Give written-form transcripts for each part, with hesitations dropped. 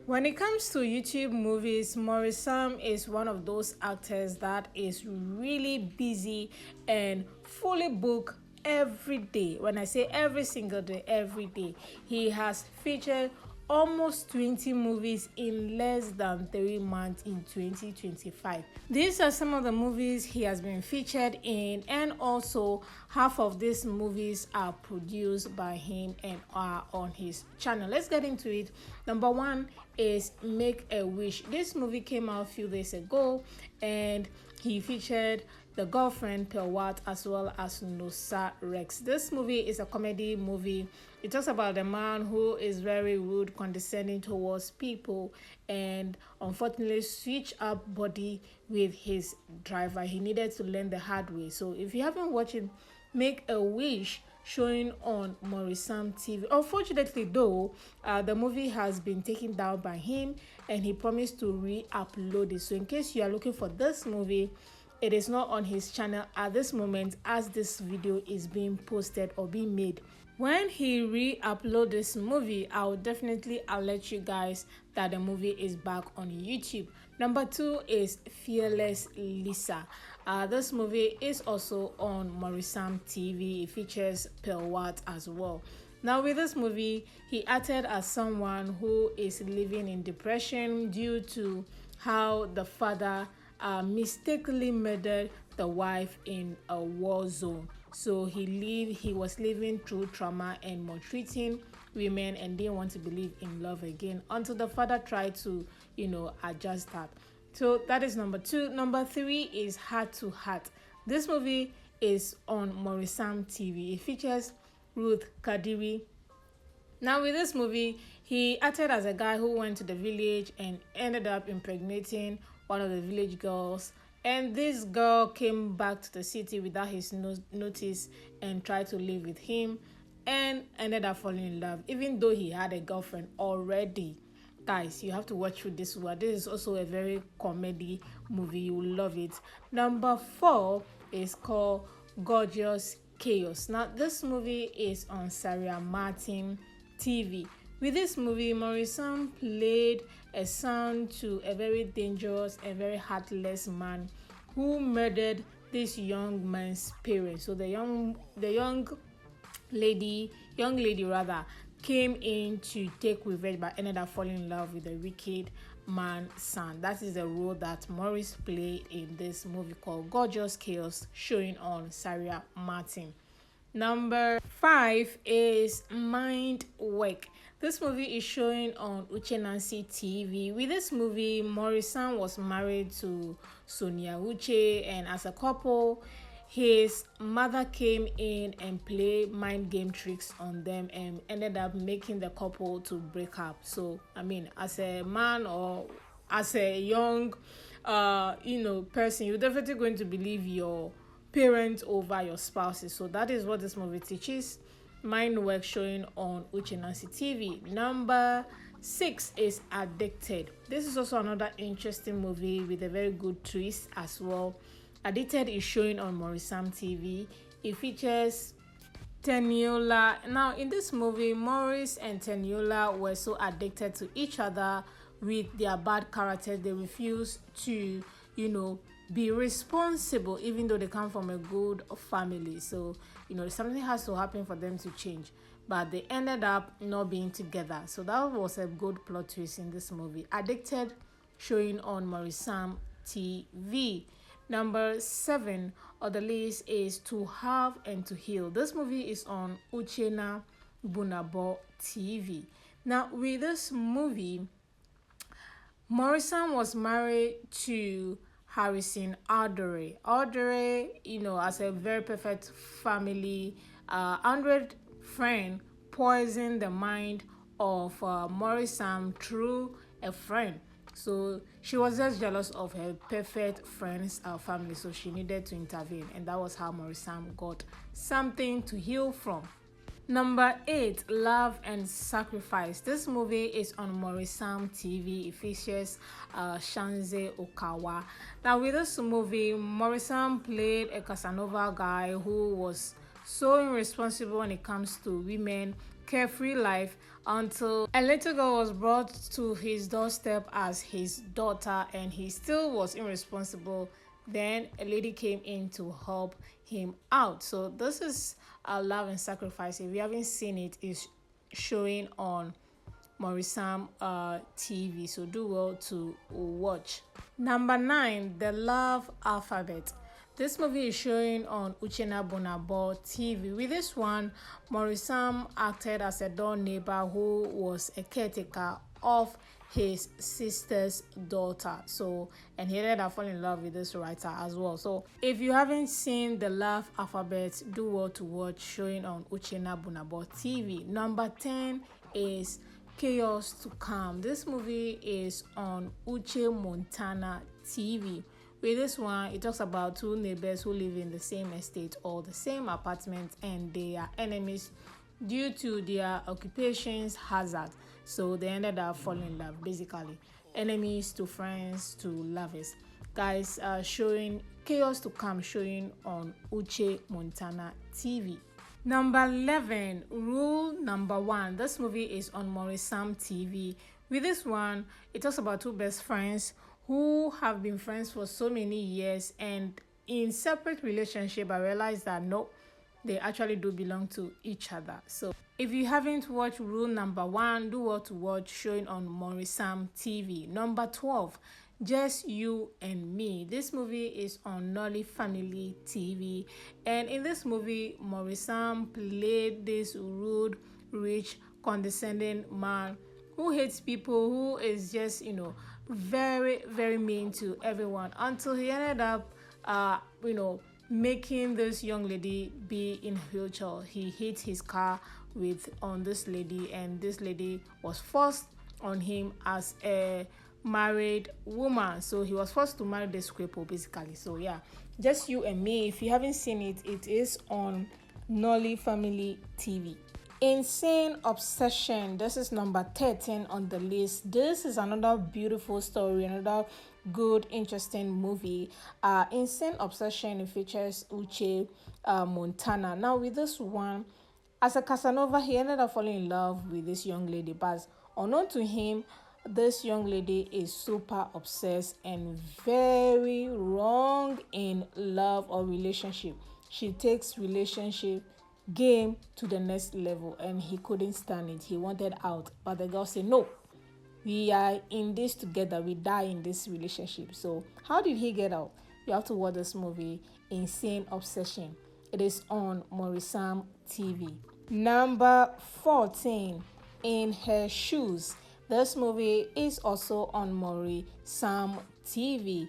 When it comes to YouTube movies, Maurice is one of those actors that is really busy and fully booked every day. When I say every single day, every day, he has featured almost 20 movies in less than 3 months in 2025. These are some of the movies he has been featured in, and also half of these movies are produced by him and are on his channel. Let's get into it. Number one is Make a Wish. This movie came out a few days ago, and he featured the girlfriend Pelwat as well as Nosa Rex. This movie is a comedy movie. It talks about a man who is very rude, condescending towards people, and unfortunately switch up body with his driver. He needed to learn the hard way. So if you haven't watched it, Make a Wish, showing on Maurice TV. Unfortunately, though, the movie has been taken down by him, and he promised to re-upload it. So in case you are looking for this movie, it is not on his channel at this moment as this video is being posted or being made. When he re-upload this movie, I'll let you guys that the movie is back on YouTube. Number two is Fearless Lisa. This movie is also on Maurice TV. It features Pelwat as well. Now with this movie, he acted as someone who is living in depression due to how the father mistakenly murdered the wife in a war zone. So he was living through trauma and maltreating women and didn't want to believe in love again until the father tried to, adjust that. So that is number two. Number three is Heart to Heart. This movie is on Maurice TV. It features Ruth Kadiri. Now with this movie, he acted as a guy who went to the village and ended up impregnating one of the village girls, and this girl came back to the city without his notice and tried to live with him and ended up falling in love even though he had a girlfriend already. Guys, you have to watch through this one. This is also a very comedy movie. You will love it. Number four is called Gorgeous Chaos. Now this movie is on Sarah Martin TV. With this movie, Maurice played a son to a very dangerous and very heartless man who murdered this young man's parents. So the young lady came in to take revenge but ended up falling in love with the wicked man's son. That is the role that Maurice played in this movie called Gorgeous Chaos, showing on Sarah Martin. Number five is Mind Work. This movie is showing on Uche Nancy TV. With this movie, Maurice was married to Sonia Uche, and as a couple, his mother came in and played mind game tricks on them and ended up making the couple to break up. So, as a man or as a young, person, you're definitely going to believe your parents over your spouses. So that is what this movie teaches. Mind Work, showing on Uche Nancy TV. Number six is Addicted. This is also another interesting movie with a very good twist as well. Addicted is showing on Maurice TV. It features Teniola. Now in this movie, Maurice and Teniola were so addicted to each other with their bad characters. They refused to, be responsible even though they come from a good family. So something has to happen for them to change, but they ended up not being together. So that was a good plot twist in this movie. Addicted, showing on Maurice TV. Number seven on the list is To Have and To Heal. This movie is on Uchenna Bunabo TV. Now with this movie, Maurice was married to Harrison Aldere. Aldere, as a very perfect family, Android friend poisoned the mind of Maurice through a friend. So she was just jealous of her perfect friend's family, so she needed to intervene, and that was how Maurice got something to heal from. Number 8, Love and Sacrifice. This movie is on Maurice TV. It features Shanze Okawa. Now with this movie, Maurice played a Casanova guy who was so irresponsible when it comes to women carefree life until a little girl was brought to his doorstep as his daughter, and he still was irresponsible. Then a lady came in to help him out. So this is a love and sacrifice. If you haven't seen it, it's showing on Maurice TV, so do well to watch. Number 9, The Love Alphabet. This movie is showing on Uchenna Bonabo TV. With this one, Maurice acted as a door neighbor who was a caretaker of his sister's daughter. So, and he ended up falling in love with this writer as well. So, if you haven't seen The Love Alphabet, do well to watch, showing on Uchenna Bonabo TV. Number 10 is Chaos to Come. This movie is on Uche Montana TV. With this one, it talks about two neighbors who live in the same estate or the same apartment, and they are enemies due to their occupations hazard. So they ended up falling in love, basically. Enemies to friends to lovers. Guys, showing Chaos to Come, showing on Uche Montana TV. Number 11, Rule Number 1. This movie is on Maurice TV. With this one, it talks about two best friends who have been friends for so many years, and in separate relationship, I realized that no, they actually do belong to each other. So if you haven't watched Rule Number 1, do well to watch, showing on Maurice TV. Number 12, Just You and Me. This movie is on Nolly Family TV, and in this movie, Maurice played this rude, rich, condescending man who hates people, who is just, very, very mean to everyone, until he ended up, making this young lady be in a wheelchair. He hit his car on this lady, and this lady was forced on him as a married woman. So he was forced to marry this cripple, basically. So yeah, Just You and Me. If you haven't seen it, it is on Nolly Family TV. Insane Obsession. This is number 13 on the list. This is another beautiful story, another good, interesting movie. Insane Obsession features Uche Montana. Now, with this one, as a Casanova, he ended up falling in love with this young lady, but unknown to him, this young lady is super obsessed and very wrong in love or relationship. She takes relationship game to the next level, and he couldn't stand it. He wanted out, but the girl said, no, we are in this together, we die in this relationship. So how did he get out? You have to watch this movie, Insane Obsession. It is on Maurice TV. Number 14, In Her Shoes. This movie is also on Maurice TV.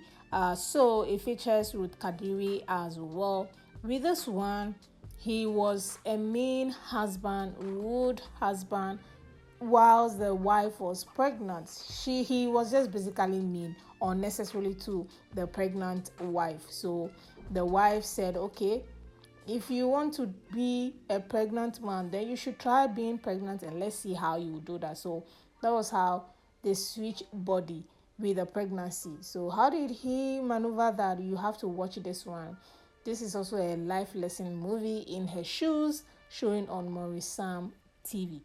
So it features Ruth Kadiri as well. With this one, he was a mean husband, rude husband, whilst the wife was pregnant. He was just basically mean unnecessarily to the pregnant wife. So the wife said, okay, if you want to be a pregnant man, then you should try being pregnant, and let's see how you do that. So that was how they switched body with the pregnancy. So how did he maneuver that? You have to watch this one. This is also a life lesson movie, In Her Shoes, showing on Maurice TV.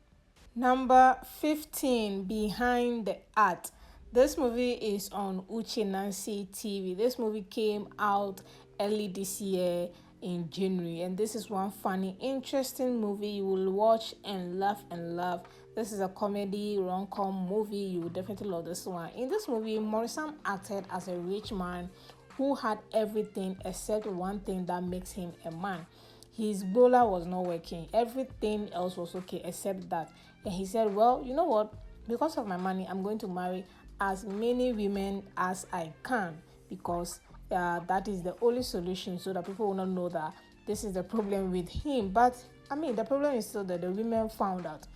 Number 15, Behind the Art. This movie is on Uche Nancy TV. This movie came out early this year in January, and this is one funny, interesting movie you will watch and laugh and laugh. This is a comedy rom-com movie. You will definitely love this one. In this movie, Maurice acted as a rich man who had everything except one thing that makes him a man. His bowler was not working. Everything else was okay except that. And he said, well, you know what? Because of my money, I'm going to marry as many women as I can, because that is the only solution, so that people will not know that this is the problem with him. But, the problem is still that the women found out.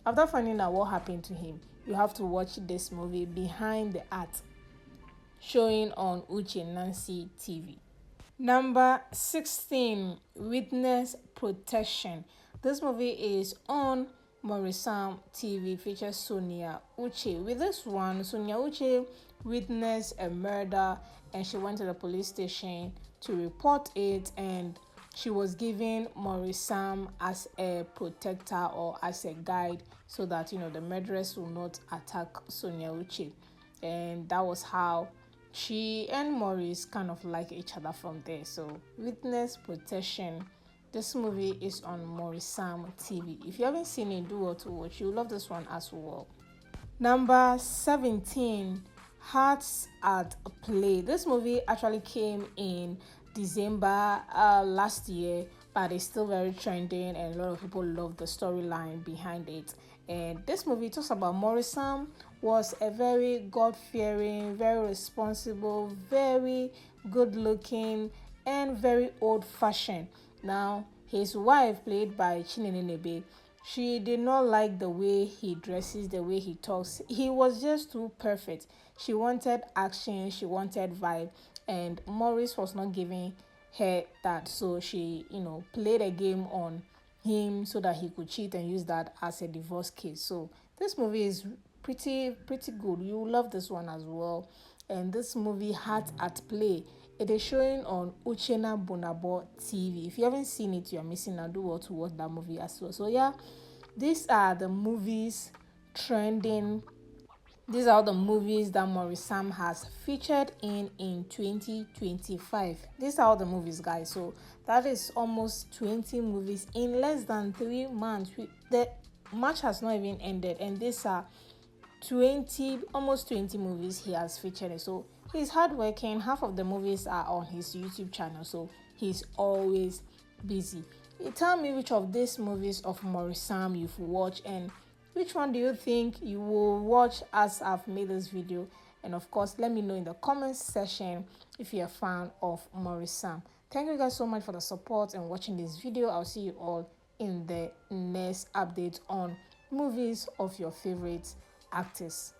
After finding out what happened to him, you have to watch this movie, Behind the Art, showing on Uche Nancy TV. Number 16, Witness Protection. This movie is on Maurice TV, features Sonia Uche. With this one, Sonia Uche witnessed a murder, and she went to the police station to report it, and she was giving Maurice Sam as a protector or as a guide so that the murderers will not attack Sonia Uche. And that was how she and Maurice kind of like each other from there. So witness protection. This movie is on Maurice Sam TV. If you haven't seen it, do well to watch. You'll love this one as well. Number 17, Hearts at Play. This movie actually came in December last year, but it's still very trending and a lot of people love the storyline behind it. And this movie talks about Maurice Sam was a very God-fearing, very responsible, very good-looking, and very old-fashioned. Now, his wife, played by Chinenenebe, she did not like the way he dresses, the way he talks. He was just too perfect. She wanted action, she wanted vibe, and Maurice was not giving her that. So she, played a game on him so that he could cheat and use that as a divorce case. So this movie is pretty good. You will love this one as well. And this movie, Heart at Play, it is showing on Uchena Bonabo TV. If you haven't seen it, you are missing out. Do well to watch that movie as well. So yeah, these are the movies trending. These are the movies that Maurice Sam has featured in 2025. These are all the movies, guys. So that is almost 20 movies in less than 3 months. The match has not even ended, and these are almost 20 movies he has featured. So he's hardworking. Half of the movies are on his YouTube channel, so he's always busy. You tell me which of these movies of Maurice Sam you've watched, and which one do you think you will watch as I've made this video. And of course, let me know in the comments section if you're a fan of Maurice Sam. Thank you guys so much for the support and watching this video. I'll see you all in the next update on movies of your favorite actors.